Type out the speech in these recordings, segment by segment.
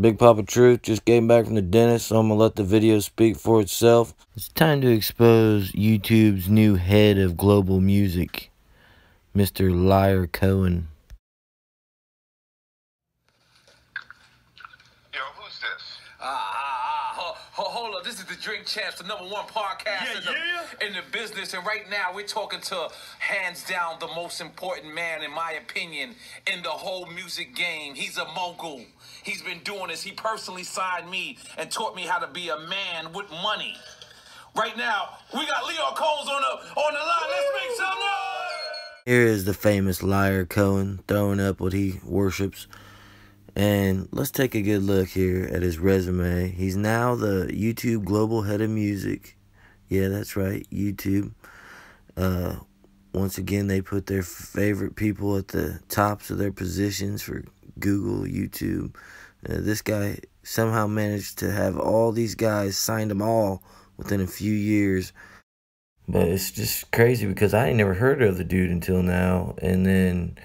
Big Papa Truth just came back from the dentist, so I'm gonna let the video speak for itself. It's time to expose YouTube's new head of global music, Mr. Liar Cohen. Yo, who's this? Hold up. This is the Drink Champs, the #1 podcast in the business. And right now, we're talking to, hands down, the most important man, in my opinion, in the whole music game. He's a mogul. He's been doing this. He personally signed me and taught me how to be a man with money. Right now, we got Leoff on the line. Let's make some noise! Here is the famous Liar Cohen throwing up what he worships. And let's take a good look here at his resume. He's now the YouTube global head of music. Yeah, that's right, YouTube. Once again, they put their favorite people at the tops of their positions for Google, YouTube. This guy somehow managed to have all these guys, signed them all within a few years. But it's just crazy because I ain't never heard of the dude until now. And then,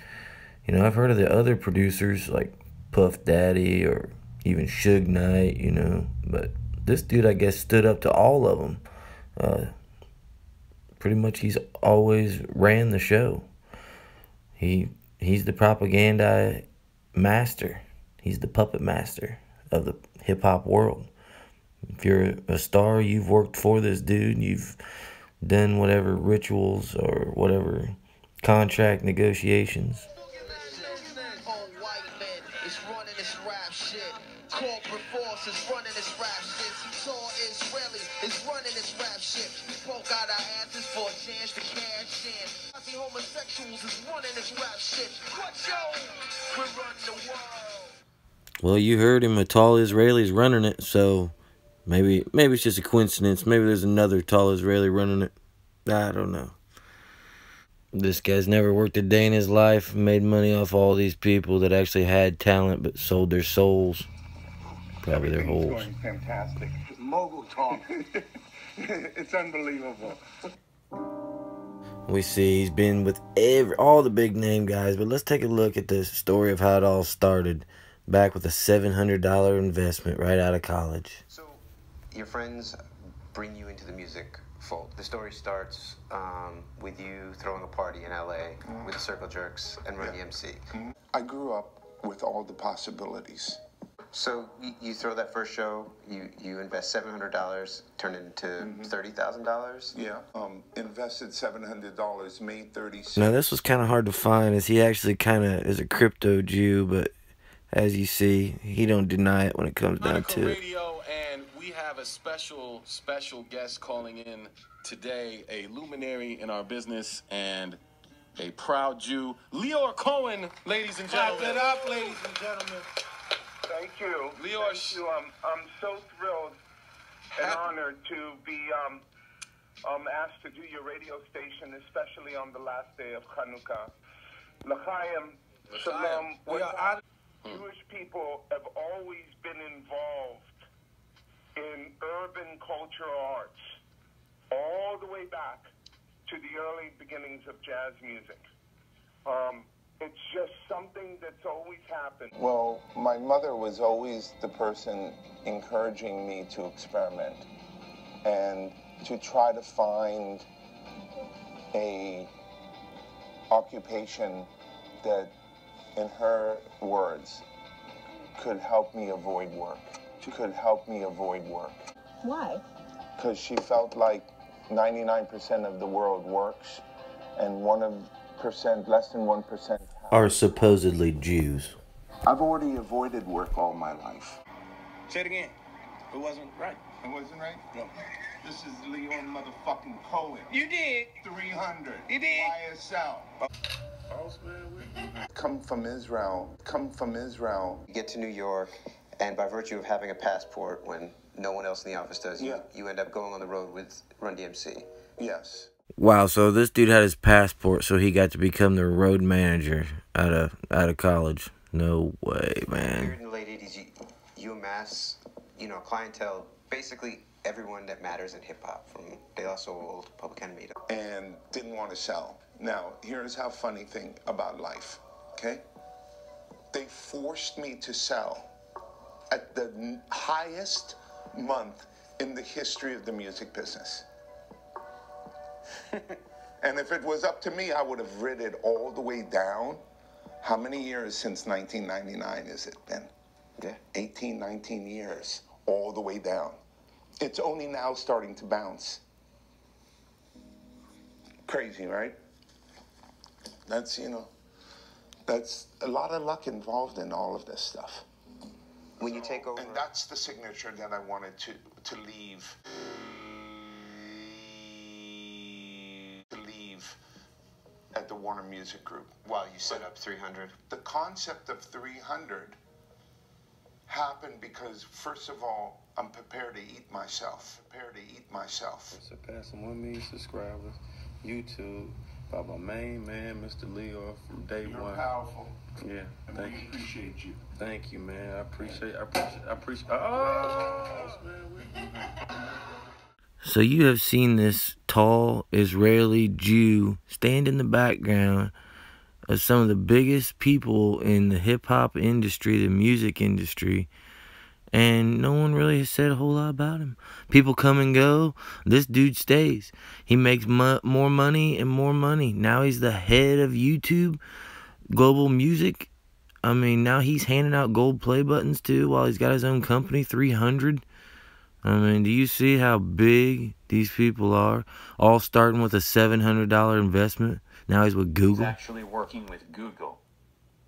you know, I've heard of the other producers like Puff Daddy or even Suge Knight, you know, but this dude, I guess, stood up to all of them. Pretty much he's always ran the show. He's the propaganda master. He's the puppet master of the hip-hop world. If you're a star, you've worked for this dude, you've done whatever rituals or whatever contract negotiations. Corporate force is running this rap shit. Saw Israeli is running this rap shit. We poke out our asses for a chance to cash in. I see homosexuals is running this rap shit. What yo? We're running the world. Well, you heard him, a tall Israeli's running it, so maybe it's just a coincidence. Maybe there's another tall Israeli running it. I don't know. This guy's never worked a day in his life, made money off all these people that actually had talent but sold their souls. Probably their holes. Going fantastic. Mogul talk. It's unbelievable. We see he's been with all the big name guys, but let's take a look at the story of how it all started. Back with a $700 investment right out of college. So, your friends bring you into the music fold. The story starts with you throwing a party in LA with the Circle Jerks and Run DMC. I grew up with all the possibilities. So you throw that first show, you invest $700, turn it into $30,000? Yeah, invested $700, made $36. Now this was kind of hard to find, as he actually kind of is a crypto Jew, but as you see, he don't deny it when it comes down to it. Radio, and we have a special guest calling in today, a luminary in our business and a proud Jew, Leoff Cohen, ladies and gentlemen. Clap it up, ladies and gentlemen. Thank you. Leoff, Thank you. I'm so thrilled and honored to be asked to do your radio station, especially on the last day of Hanukkah. L'chaim, shalom. Jewish people have always been involved in urban cultural arts all the way back to the early beginnings of jazz music. It's just something that's always happened. Well, my mother was always the person encouraging me to experiment and to try to find a occupation that, in her words, could help me avoid work. Why? Because she felt like 99% of the world works and less than 1% are supposedly Jews. I've already avoided work all my life. say it again. It wasn't right. It wasn't right? No. This is Leoff motherfucking Cohen. You did. 300. You did. YSL. Come from Israel. You get to New York, and by virtue of having a passport when no one else in the office does, you end up going on the road with Run DMC. Yes. Wow, so this dude had his passport, so he got to become the road manager out of college. No way, man. Here in the late 80s, you amass, clientele, basically everyone that matters in hip-hop, from De La Soul to Public Enemy. And didn't want to sell. Now, here's how funny thing about life, okay? They forced me to sell at the highest month in the history of the music business. And if it was up to me, I would have rid it all the way down. How many years since 1999 has it been? Yeah. 18, 19 years, all the way down. It's only now starting to bounce. Crazy, right? That's, you know, that's a lot of luck involved in all of this stuff. When you take over... And that's the signature that I wanted to leave. At the Warner Music Group. While you set up 300? The concept of 300 happened because, first of all, I'm prepared to eat myself. Surpassing 1 million subscribers. YouTube by my main man, Mr. Leoff, from day You're one. Powerful. Yeah, And thank we you. appreciate you. Thank you, man. I appreciate. Oh, So you have seen this tall Israeli Jew stand in the background of some of the biggest people in the hip-hop industry, the music industry, and no one really has said a whole lot about him. People come and go. This dude stays. He makes more money and more money. Now he's the head of YouTube, global music. I mean, now he's handing out gold play buttons too while he's got his own company, 300. I mean, do you see how big these people are? All starting with a $700 investment. Now he's with Google. He's actually working with Google.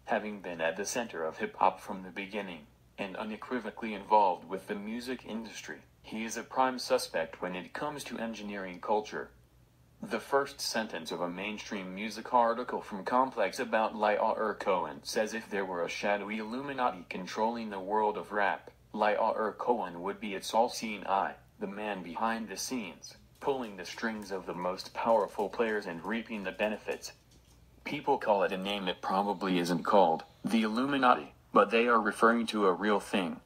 Having been at the center of hip-hop from the beginning, and unequivocally involved with the music industry, he is a prime suspect when it comes to engineering culture. The first sentence of a mainstream music article from Complex about Leoff Cohen says if there were a shadowy Illuminati controlling the world of rap, Leoff Cohen would be its all-seeing eye, the man behind the scenes, pulling the strings of the most powerful players and reaping the benefits. People call it a name it probably isn't called, the Illuminati, but they are referring to a real thing.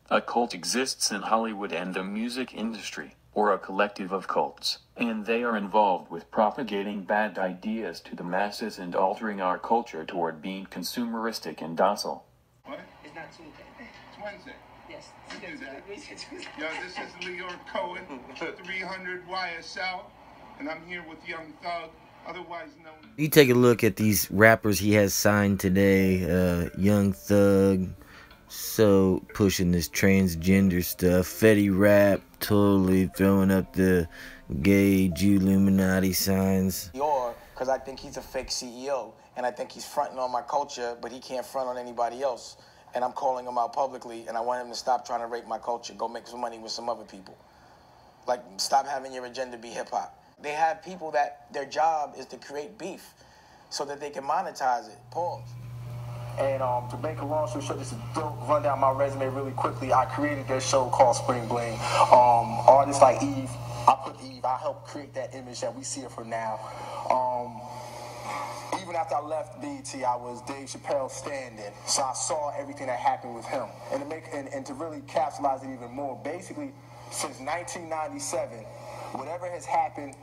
A cult exists in Hollywood and the music industry, or a collective of cults, and they are involved with propagating bad ideas to the masses and altering our culture toward being consumeristic and docile. What? It's not Tuesday. It's Wednesday. Yes. You do that. Tuesday. Yo, this is Leoff Cohen, 300 YSL, and I'm here with Young Thug, otherwise known... You take a look at these rappers he has signed today. Young Thug, so pushing this transgender stuff. Fetty Rap, totally throwing up the gay Jew Illuminati signs. Because I think he's a fake CEO, and I think he's fronting on my culture, but he can't front on anybody else. And I'm calling him out publicly, and I want him to stop trying to rape my culture. Go make some money with some other people. Like, stop having your agenda be hip-hop. They have people that their job is to create beef so that they can monetize it. Pause. And to make a long story short, just to run down my resume really quickly, I created this show called Spring Bling. Artists like Eve, I helped create that image that we see it for now. Even after I left BET, I was Dave Chappelle's stand-in, so I saw everything that happened with him. And to really capitalize it even more, basically, since 1997, whatever has happened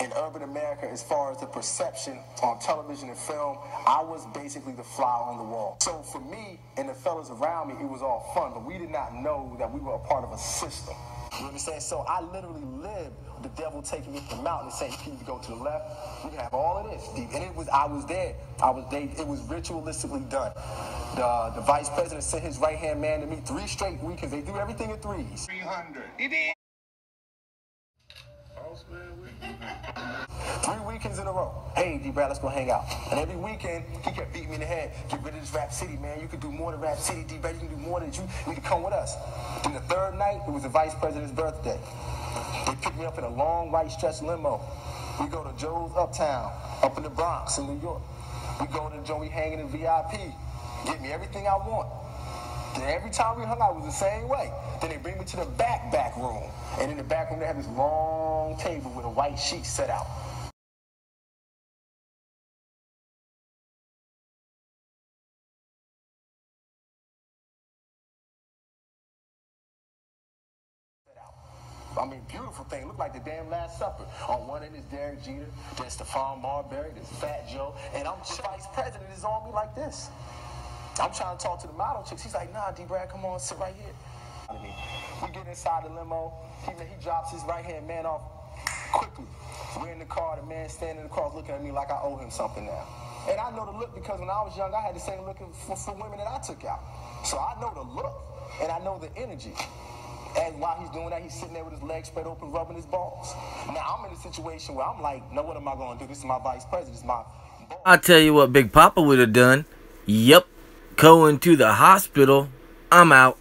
in urban America as far as the perception on television and film, I was basically the fly on the wall. So for me and the fellas around me, it was all fun, but we did not know that we were a part of a system. You understand? So I literally lived the devil taking me to the mountain and saying, you can go to the left, we can have all of this. And I was there. It was ritualistically done. The vice president sent his right-hand man to me 3 straight weekends. They do everything in threes. 300. He did. 3 weekends in a row. Hey, D-Brad, let's go hang out. And every weekend, he kept beating me in the head. Get rid of this Rap City, man. You can do more than Rap City, D-Brad. You can do more than you need to come with us. Then the 3rd night, it was the vice president's birthday. They picked me up in a long white stretch limo. We go to Joe's Uptown, up in the Bronx in New York. We go to Joe, we hang in the VIP. Get me everything I want. Then every time we hung out, it was the same way. Then they bring me to the back room. And in the back room, they have this long table with a white sheet set out. I mean, beautiful thing. Looked like the damn Last Supper. On one end is Derek Jeter, there's Stephon Marbury, there's Fat Joe, and I'm the vice president is on me like this. I'm trying to talk to the model chicks. He's like, nah, D-Brad, come on, sit right here. We get inside the limo. He drops his right-hand man off quickly. We're in the car. The man standing in the car looking at me like I owe him something now. And I know the look because when I was young, I had the same look for women that I took out. So I know the look, and I know the energy. And while he's doing that, he's sitting there with his legs spread open, rubbing his balls. Now, I'm in a situation where I'm like, no, what am I going to do? This is my vice president. This is my boss. I'll tell you what BigPapa would have done. Yep. Cohen to the hospital. I'm out.